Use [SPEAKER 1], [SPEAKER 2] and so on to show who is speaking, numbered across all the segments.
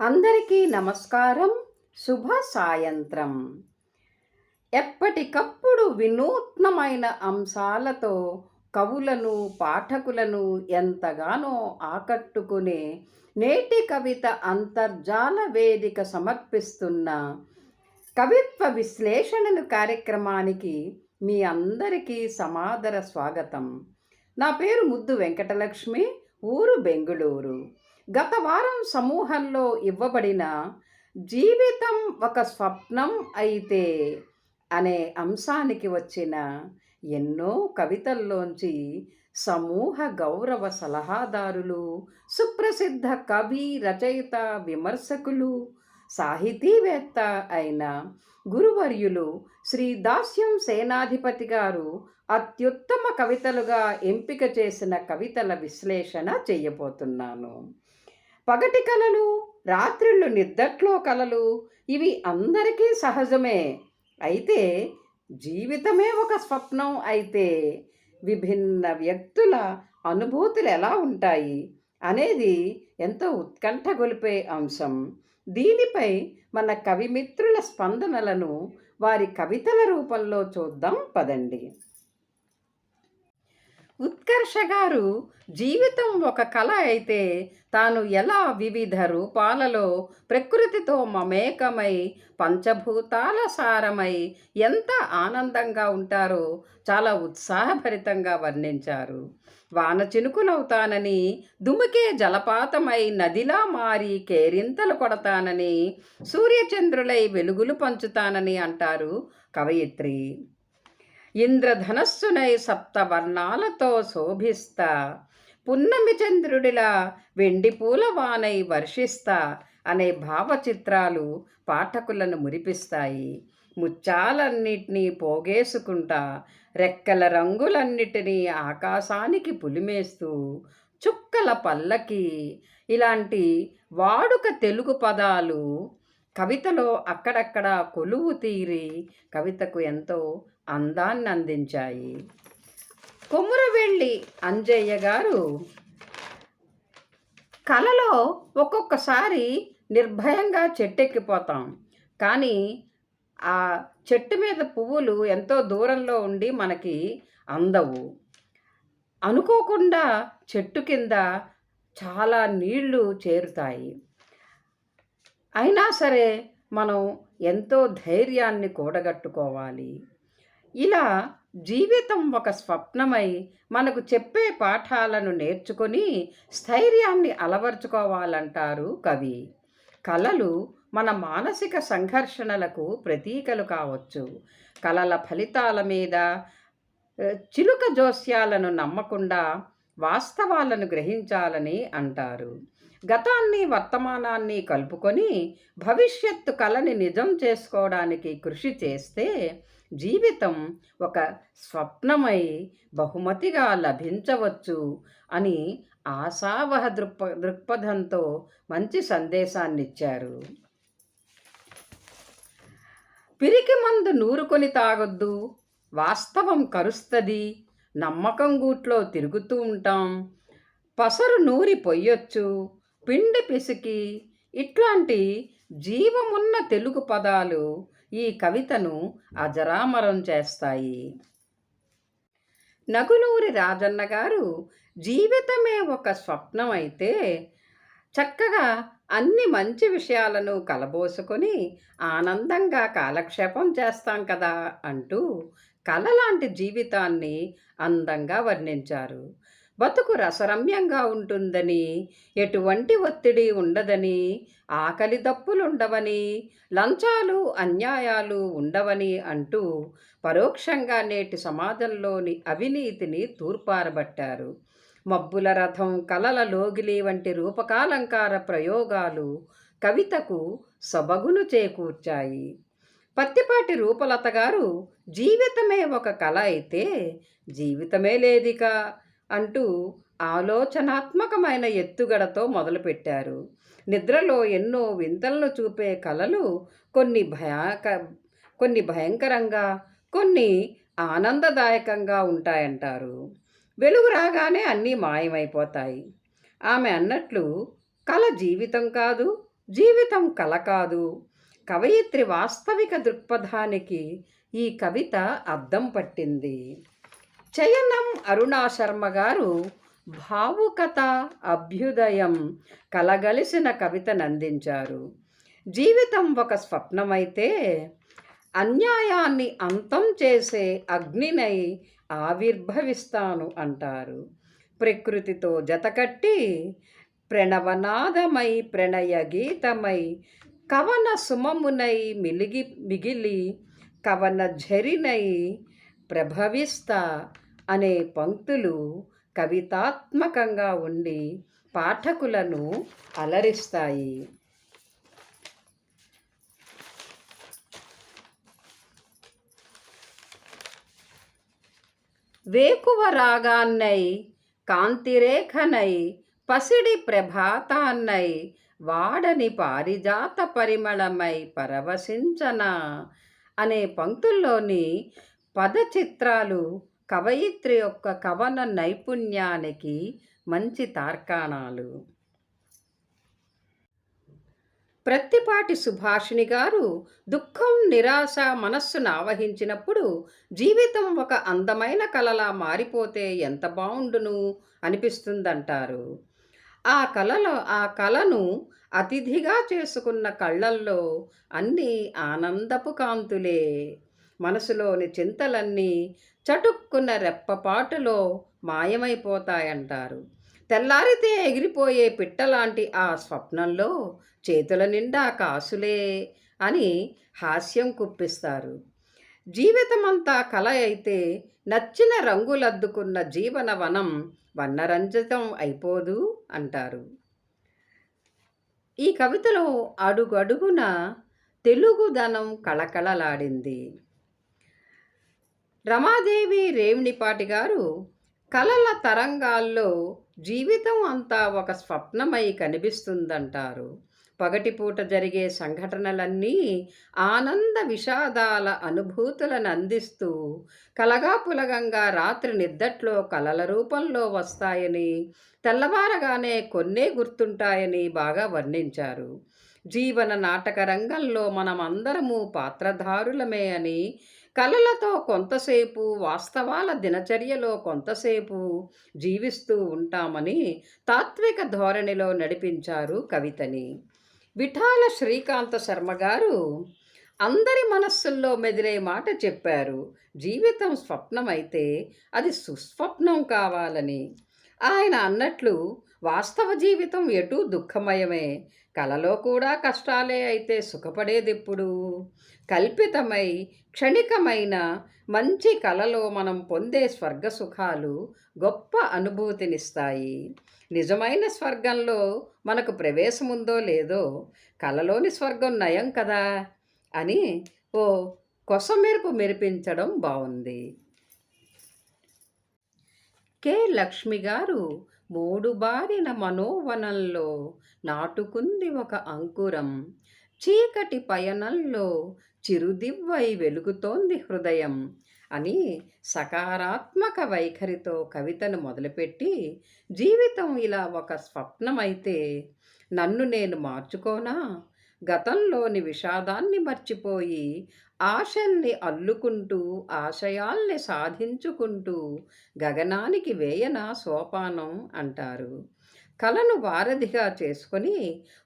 [SPEAKER 1] అందరికీ నమస్కారం. శుభ సాయంత్రం. ఎప్పటికప్పుడు వినూత్నమైన అంశాలతో కవులను, పాఠకులను ఎంతగానో ఆకట్టుకునే నేటి కవిత అంతర్జాల వేదిక సమర్పిస్తున్న కవిత్వ విశ్లేషణలు కార్యక్రమానికి మీ అందరికీ సమాదర స్వాగతం. నా పేరు ముద్దు వెంకటలక్ష్మి, ఊరు బెంగుళూరు. గత వారం సమూహంలో ఇవ్వబడిన జీవితం ఒక స్వప్నం అయితే అనే అంశానికి వచ్చిన ఎన్నో కవితల్లోంచి సమూహ గౌరవ సలహాదారులు, సుప్రసిద్ధ కవి, రచయిత, విమర్శకులు, సాహితీవేత్త అయిన గురువర్యులు శ్రీ దాస్యం సేనాధిపతి గారు అత్యుత్తమ కవితలుగా ఎంపిక చేసిన కవితల విశ్లేషణ చేయబోతున్నాను. పగటి కలలు, రాత్రిళ్ళు నిద్దట్లో కలలు ఇవి అందరికీ సహజమే. అయితే జీవితమే ఒక స్వప్నం అయితే విభిన్న వ్యక్తుల అనుభూతులు ఎలా ఉంటాయి అనేది ఎంతో ఉత్కంఠ గొలిపే అంశం. దీనిపై మన కవిమిత్రుల స్పందనలను వారి కవితల రూపంలో చూద్దాం పదండి. ఉత్కర్ష గారు జీవితం ఒక కళ అయితే తాను ఎలా వివిధ రూపాలలో ప్రకృతితో మమేకమై పంచభూతాల సారమై ఎంత ఆనందంగా ఉంటారో చాలా ఉత్సాహభరితంగా వర్ణించారు. వాన చినుకులవుతానని, దుమికే జలపాతమై నదిలా మారి కేరింతలు కొడతానని, సూర్యచంద్రులై వెలుగులు పంచుతానని అంటారు కవయిత్రి. ఇంద్రధనస్సునై సప్తవర్ణాలతో శోభిస్తా, పున్నమి చంద్రుడిలా వెండి పూలవానై వర్షిస్తా అనే భావచిత్రాలు పాఠకులను మురిపిస్తాయి. ముత్యాలన్నిటినీ పోగేసుకుంటా, రెక్కల రంగులన్నిటినీ ఆకాశానికి పులిమేస్తూ, చుక్కల పల్లకి ఇలాంటి వాడుక తెలుగు పదాలు కవితలో అక్కడక్కడ కొలువు తీరి కవితకు ఎంతో అందాన్ని అందించాయి. కొమురవెల్లి అంజయ్య గారు కలలో ఒక్కొక్కసారి నిర్భయంగా చెట్టెక్కిపోతాం, కానీ ఆ చెట్టు మీద పువ్వులు ఎంతో దూరంలో ఉండి మనకి అందవు. అనుకోకుండా చెట్టు కింద చాలా నీళ్లు చేరుతాయి. అయినా సరే మనం ఎంతో ధైర్యాన్ని కూడగట్టుకోవాలి. ఇలా జీవితం ఒక స్వప్నమై మనకు చెప్పే పాఠాలను నేర్చుకొని స్థైర్యాన్ని అలవర్చుకోవాలంటారు కవి. కలలు మన మానసిక సంఘర్షణలకు ప్రతీకలు కావచ్చు. కలల ఫలితాల మీద చిలుక జోస్యాలను నమ్మకుండా వాస్తవాలను గ్రహించాలని అంటారు. గతాన్ని, వర్తమానాన్ని కలుపుకొని భవిష్యత్తు కలని నిజం చేసుకోవడానికి కృషి చేస్తే జీవితం ఒక స్వప్నమై బహుమతిగా లభించవచ్చు అని ఆశావహ దృక్పథంతో మంచి సందేశాన్ని ఇచ్చారు. పిరికి మందు నూరుకొని తాగొద్దు, వాస్తవం కరుస్తుంది, నమ్మకం గూట్లో తిరుగుతూ ఉంటాం, పసరు నూరి పొయ్యొచ్చు, పిండి పిసికి ఇట్లాంటి జీవమున్న తెలుగు పదాలు ఈ కవితను అజరామరం చేస్తాయి. నగులూరి రాజన్న గారు జీవితమే ఒక స్వప్నం అయితే చక్కగా అన్ని మంచి విషయాలను కలబోసుకొని ఆనందంగా కాలక్షేపం చేస్తాం కదా అంటూ కళ లాంటి జీవితాన్ని అందంగా వర్ణించారు. బతుకు రసరమ్యంగా ఉంటుందని, ఎటువంటి ఒత్తిడి ఉండదని, ఆకలి దప్పులుండవని, లంచాలు అన్యాయాలు ఉండవని అంటూ పరోక్షంగా నేటి సమాజంలోని అవినీతిని తూర్పారబట్టారు. మబ్బుల రథం, కలల లోగిలి వంటి రూపకాలంకార ప్రయోగాలు కవితకు సొబగును చేకూర్చాయి. పత్తిపాటి రూపలత గారు జీవితమే ఒక కళ అయితే జీవితమే లేదిక అంటూ ఆలోచనాత్మకమైన ఎత్తుగడతో మొదలుపెట్టారు. నిద్రలో ఎన్నో వింతలను చూపే కళలు కొన్ని భయంకరంగా, కొన్ని ఆనందదాయకంగా ఉంటాయంటారు. వెలుగు రాగానే అన్నీ మాయమైపోతాయి. ఆమె అన్నట్లు కళ జీవితం కాదు, జీవితం కల కాదు. కవయిత్రి వాస్తవిక దృక్పథానికి ఈ కవిత అద్దం పట్టింది. చయనం అరుణా శర్మ గారు భావుకత, అభ్యుదయం కలగలిసిన కవితనందించారు. జీవితం ఒక స్వప్నమైతే అన్యాయాన్ని అంతం చేసే అగ్నినై ఆవిర్భవిస్తాను అంటారు. ప్రకృతితో జతకట్టి ప్రణవనాదమై ప్రణయ గీతమై కవన సుమమునై మిగిలి కవన ఝరినై ప్రభవిస్తా అనే పంక్తులు కవితాత్మకంగా ఉండి పాఠకులను అలరిస్తాయి. వేకువ రాగాన్నై కాంతిరేఖనై పసిడి ప్రభాతాన్నై వాడని పారిజాత పరిమళమై పరవశించన అనే పంక్తుల్లోని పదచిత్రాలు కవయిత్రి యొక్క కవన నైపుణ్యానికి మంచి తార్కాణాలు. ప్రత్తిపాటి సుభాషిణి గారు దుఃఖం, నిరాశ మనస్సును ఆవహించినప్పుడు జీవితం ఒక అందమైన కలలా మారిపోతే ఎంత బావుండును అనిపిస్తుందంటారు. ఆ కలను అతిథిగా చేసుకున్న కళ్ళల్లో అన్నీ ఆనందపు కాంతులే. మనసులోని చింతలన్నీ చటుక్కున్న రెప్పపాటులో మాయమైపోతాయంటారు. తెల్లారితే ఎగిరిపోయే పిట్టలాంటి ఆ స్వప్నంలో చేతుల నిండా కాసులే అని హాస్యం కుప్పిస్తారు. జీవితమంతా కల అయితే నచ్చిన రంగులద్దుకున్న జీవనవనం వర్ణరంజితం అయిపోదు అంటారు. ఈ కవితలో అడుగడుగున తెలుగుదనం కళకళలాడింది. రమాదేవి రేవణిపాటి గారు కలల తరంగాల్లో జీవితం అంతా ఒక స్వప్నమై కనిపిస్తుందంటారు. పగటిపూట జరిగే సంఘటనలన్నీ ఆనంద విషాదాల అనుభూతులను అందిస్తూ కలగాపులగంగా రాత్రి నిద్దట్లో కలల రూపంలో వస్తాయని, తెల్లవారగానే కొన్నే గుర్తుంటాయని బాగా వర్ణించారు. జీవన నాటక రంగంలో మనమందరము పాత్రధారులమే అని, కలలతో కొంతసేపు, వాస్తవాల దినచర్యలో కొంతసేపు జీవిస్తూ ఉంటామని తాత్విక ధోరణిలో నడిపించారు కవితని. విఠాల శ్రీకాంత శర్మ గారు అందరి మనస్సుల్లో మెదిలే మాట చెప్పారు. జీవితం స్వప్నమైతే అది సుస్వప్నం కావాలని. ఆయన అన్నట్లు వాస్తవ జీవితం ఎటూ దుఃఖమయమే. కలలో కూడా కష్టాలే అయితే సుఖపడేదెప్పుడు? కల్పితమై క్షణికమైన మంచి కలలో మనం పొందే స్వర్గ సుఖాలు గొప్ప అనుభూతినిస్తాయి. నిజమైన స్వర్గంలో మనకు ప్రవేశముందో లేదో కలలోని స్వర్గం నయం కదా అని ఓ కొసమెరుపు మెరిపించడం బాగుంది. కె లక్ష్మి గారు మూడుబారిన మనోవనంలో నాటుకుంది ఒక అంకురం, చీకటి పయనంలో చిరుదివ్వై వెలుగుతోంది హృదయం అని సకారాత్మక వైఖరితో కవితను మొదలుపెట్టి, జీవితం ఇలా ఒక స్వప్నమైతే నన్ను నేను మార్చుకోనా, గతంలోని విషాదాన్ని మర్చిపోయి ఆశల్ని అల్లుకుంటూ ఆశయాల్ని సాధించుకుంటూ గగనానికి వేయన సోపానం అంటారు. కలను వారధిగా చేసుకొని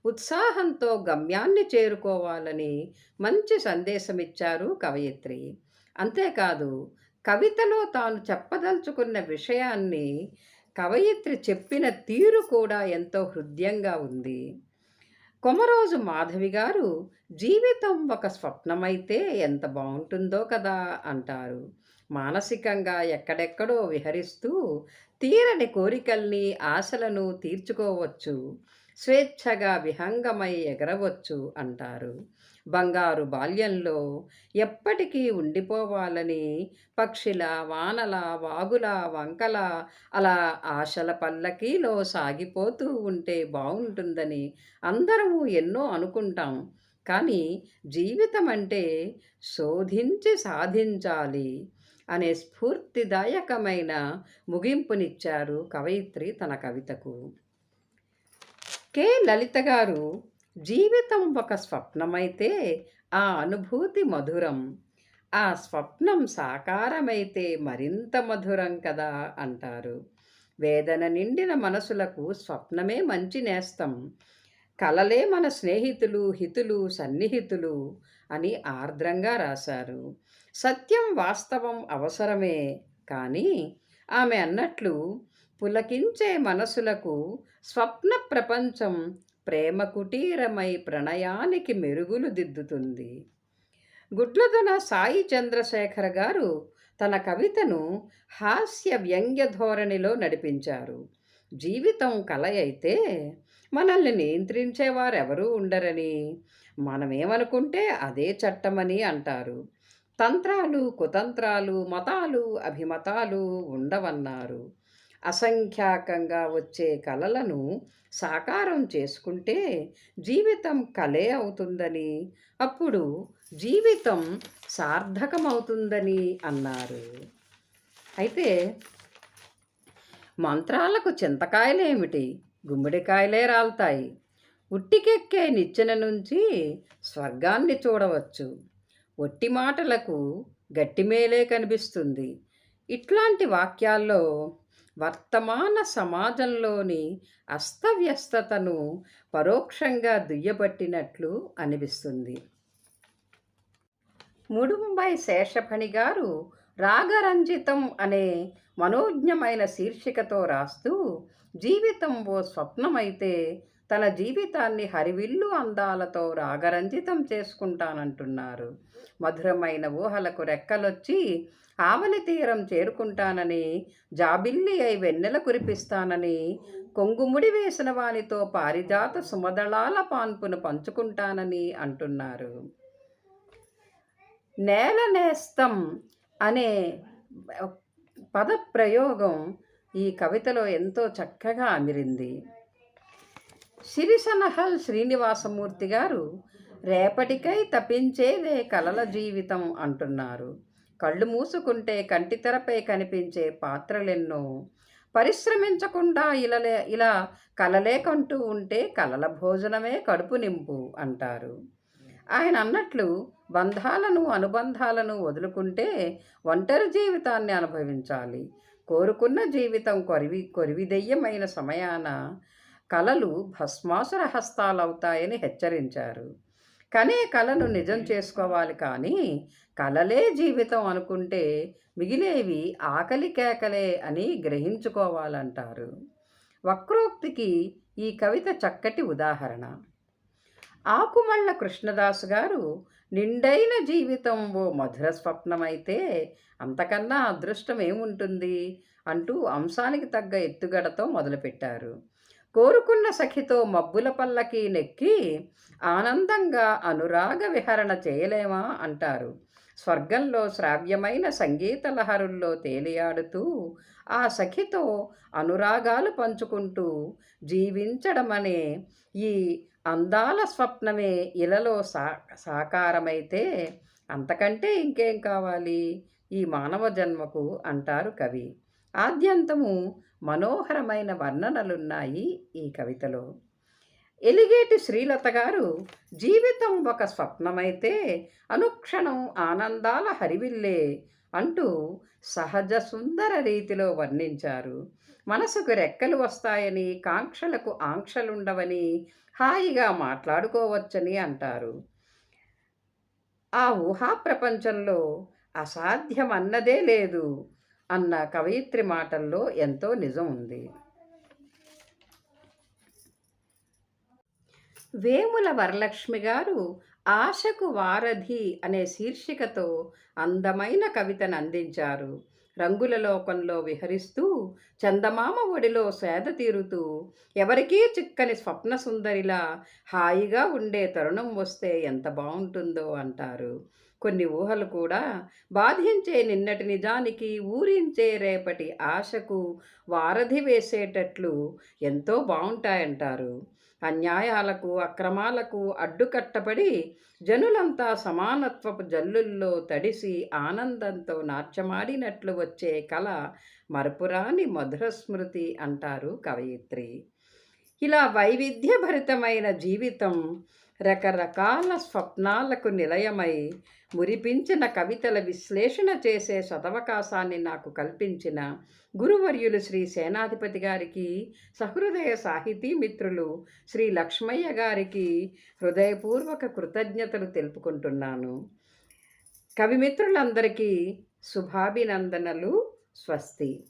[SPEAKER 1] ఉత్సాహంతో గమ్యాన్ని చేరుకోవాలని మంచి సందేశమిచ్చారు కవయిత్రి. అంతేకాదు, కవితలో తాను చెప్పదలుచుకున్న విషయాన్ని కవయిత్రి చెప్పిన తీరు కూడా ఎంతో హృద్యంగా ఉంది. కొమరోజు మాధవి గారు జీవితం ఒక స్వప్నమైతే ఎంత బాగుంటుందో కదా అంటారు. మానసికంగా ఎక్కడెక్కడో విహరిస్తూ తీరని కోరికల్ని, ఆశలను తీర్చుకోవచ్చు, స్వేచ్ఛగా విహంగమై ఎగరవచ్చు అంటారు. బంగారు బాల్యంలో ఎప్పటికీ ఉండిపోవాలని పక్షిల, వానల, వాగుల, వంకల అలా ఆశల పల్లకీలో సాగిపోతూ ఉంటే బాగుంటుందని అందరము ఎన్నో అనుకుంటాం. కానీ జీవితం అంటే శోధించి సాధించాలి అనే స్ఫూర్తిదాయకమైన ముగింపునిచ్చారు కవయిత్రి తన కవితకు. కె లలిత గారు జీవితం ఒక స్వప్నమైతే ఆ అనుభూతి మధురం. ఆ స్వప్నం సాకారమైతే మరింత మధురం కదా అంటారు. వేదన నిండిన మనసులకు స్వప్నమే మంచి నేస్తం. కలలే మన స్నేహితులు, హితులు, సన్నిహితులు అని ఆర్ద్రంగా రాశారు. సత్యం, వాస్తవం అవసరమే. కానీ ఆమె అన్నట్లు పులకించే మనసులకు స్వప్న ప్రపంచం ప్రేమ కుటీరమై ప్రణయానికి మెరుగులు దిద్దుతుంది. గుడ్లదన సాయి చంద్రశేఖర్ గారు తన కవితను హాస్య వ్యంగ్య ధోరణిలో నడిపించారు. జీవితం కల అయితే మనల్ని నియంత్రించేవారెవరూ ఉండరని, మనమేమనుకుంటే అదే చట్టమని అంటారు. తంత్రాలు, కుతంత్రాలు, మతాలు, అభిమతాలు ఉండవన్నారు. అసంఖ్యాకంగా వచ్చే కలలను సాకారం చేసుకుంటే జీవితం కలే అవుతుందని, అప్పుడు జీవితం సార్థకమవుతుందని అన్నారు. అయితే మంత్రాలకు చింతకాయలేమిటి, గుమ్మడికాయలే రాల్తాయి. ఉట్టికెక్కే నిచ్చెన నుంచి స్వర్గాన్ని చూడవచ్చు. ఒట్టి మాటలకు గట్టిమేలే కనిపిస్తుంది. ఇట్లాంటి వాక్యాల్లో వర్తమాన సమాజంలోని అస్తవ్యస్తతను పరోక్షంగా దుయ్యబట్టినట్లు అనిపిస్తుంది. ముడుంబై శేషఫణి గారు రాగరంజితం అనే మనోజ్ఞమైన శీర్షికతో రాస్తూ, జీవితం ఓ స్వప్నమైతే తన జీవితాన్ని హరివిల్లు అందాలతో రాగరంజితం చేసుకుంటానంటున్నారు. మధురమైన ఊహలకు రెక్కలొచ్చి ఆవలి తీరం చేరుకుంటానని, జాబిల్లి అయి వెన్నెల కురిపిస్తానని, కొంగుముడి వేసిన వానితో పారిజాత సుమదళాల పాన్పును పంచుకుంటానని అంటున్నారు. నేల నేస్తం అనే పదప్రయోగం ఈ కవితలో ఎంతో చక్కగా అమిరింది. సిరిసనహల్ శ్రీనివాసమూర్తి గారు రేపటికై తపించేదే కలల జీవితం అంటున్నారు. కళ్ళు మూసుకుంటే కంటితెరపై కనిపించే పాత్రలెన్నో, పరిశ్రమించకుండా ఇలా కలలే కంటూ ఉంటే కలల భోజనమే కడుపు నింపు అంటారు. ఆయన అన్నట్లు బంధాలను, అనుబంధాలను వదులుకుంటే ఒంటరి జీవితాన్ని అనుభవించాలి. కోరుకున్న జీవితం కొరివిదెయ్యమైన సమయాన కలలు భస్మాసుర హస్తాలవుతాయని హెచ్చరించారు. కనే కలను నిజం చేసుకోవాలి, కానీ కలలే జీవితం అనుకుంటే మిగిలేవి ఆకలి కేకలే అని గ్రహించుకోవాలంటారు. వక్రోక్తికి ఈ కవిత చక్కటి ఉదాహరణ. ఆకుమళ్ళ కృష్ణదాసు గారు నిండైన జీవితం ఓ మధుర స్వప్నమైతే అంతకన్నా అదృష్టం ఏముంటుంది అంటూ అంశానికి తగ్గ ఎత్తుగడతో మొదలుపెట్టారు. కోరుకున్న సఖితో మబ్బుల పల్లకి నెక్కి ఆనందంగా అనురాగ విహరణ చేయలేమా అంటారు. స్వర్గంలో శ్రావ్యమైన సంగీత లహరుల్లో తేలియాడుతూ ఆ సఖితో అనురాగాలు పంచుకుంటూ జీవించడమనే ఈ అందాల స్వప్నమే ఇలలో సాకారమైతే అంతకంటే ఇంకేం కావాలి ఈ మానవ జన్మకు అంటారు కవి. ఆద్యంతము మనోహరమైన వర్ణనలున్నాయి ఈ కవితలో. ఎలిగేటి శ్రీలత గారు జీవితం ఒక స్వప్నమైతే అనుక్షణం ఆనందాల హరివిల్లే అంటూ సహజ సుందర రీతిలో వర్ణించారు. మనసుకు రెక్కలు వస్తాయని, కాంక్షలకు ఆంక్షలుండవని, హాయిగా మాట్లాడుకోవచ్చని అంటారు. ఆ ఊహా ప్రపంచంలో అసాధ్యమన్నదే లేదు అన్న కవయిత్రి మాటల్లో ఎంతో నిజం ఉంది. వేముల వరలక్ష్మి గారు ఆశకు వారధి అనే శీర్షికతో అందమైన కవితను అందించారు. రంగుల లోకంలో విహరిస్తూ, చందమామ ఒడిలో సేద తీరుతూ, ఎవరికీ చిక్కని స్వప్న సుందరిలా హాయిగా ఉండే తరుణం వస్తే ఎంత బాగుంటుందో అంటారు. కొన్ని ఊహలు కూడా బాధించే నిన్నటి నిజానికి, ఊరించే రేపటి ఆశకు వారధి వేసేటట్లు ఎంతో బాగుంటాయంటారు. అన్యాయాలకు, అక్రమాలకు అడ్డుకట్టబడి జనులంతా సమానత్వపు జల్లుల్లో తడిసి ఆనందంతో నాట్యమాడినట్లు వచ్చే కళ మరపురాని మధుర స్మృతి అంటారు కవయిత్రి. ఇలా వైవిధ్యభరితమైన జీవితం రకరకాల స్వప్నాలకు నిలయమై మురిపించిన కవితల విశ్లేషణ చేసే సదవకాశాన్ని నాకు కల్పించిన గురువర్యులు శ్రీ సేనాధిపతి గారికి, సహృదయ సాహితీ మిత్రులు శ్రీ లక్ష్మయ్య గారికి హృదయపూర్వక కృతజ్ఞతలు తెలుపుకుంటున్నాను. కవిమిత్రులందరికీ శుభాభినందనలు. స్వస్తి.